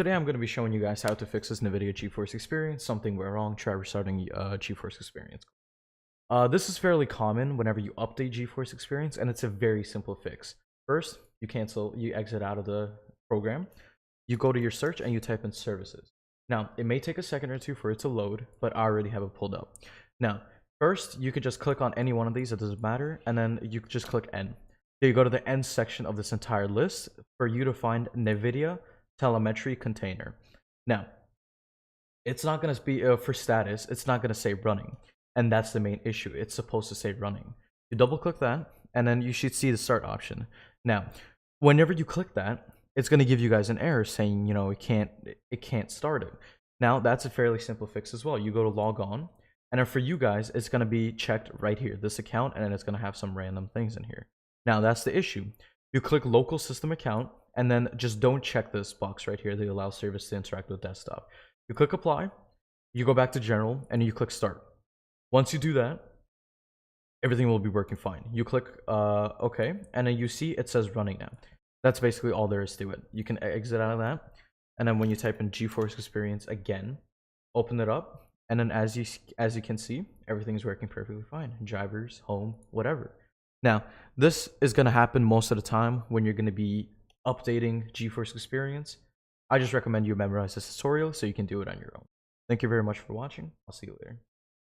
Today I'm going to be showing you guys how to fix this Nvidia Geforce experience. Something went wrong, try restarting Geforce experience. This is fairly common whenever you update Geforce experience, and it's a very simple fix. First, you exit out of the program, you go to your search and you type in services. Now, it may take a second or two for it to load, but I already have it pulled up. Now, first, you could just click on any one of these, it doesn't matter, and then you could just click N. Then you go to the end section of this entire list for you to find Nvidia telemetry container. Now, it's not going to be for status, it's not going to say running, and that's the main issue. It's supposed to say running. You double click that, and then you should see the start option. Now, whenever you click that, it's going to give you guys an error saying, you know, it can't start it. Now, that's a fairly simple fix as well. You go to log on, and then for you guys, it's going to be checked right here, this account, and then it's going to have some random things in here. Now, that's the issue. You click local system account, and then just don't check this box right here, the allow service to interact with desktop. You click apply, you go back to general, and you click start. Once you do that, everything will be working fine. You click OK, and then you see it says running now. That's basically all there is to it. You can exit out of that, and then when you type in Geforce experience again, open it up, and then as you can see, everything is working perfectly fine. Drivers, home, whatever. Now, this is going to happen most of the time when you're going to be updating Geforce experience. I just recommend you memorize this tutorial so you can do it on your own. Thank you very much for watching. I'll see you later.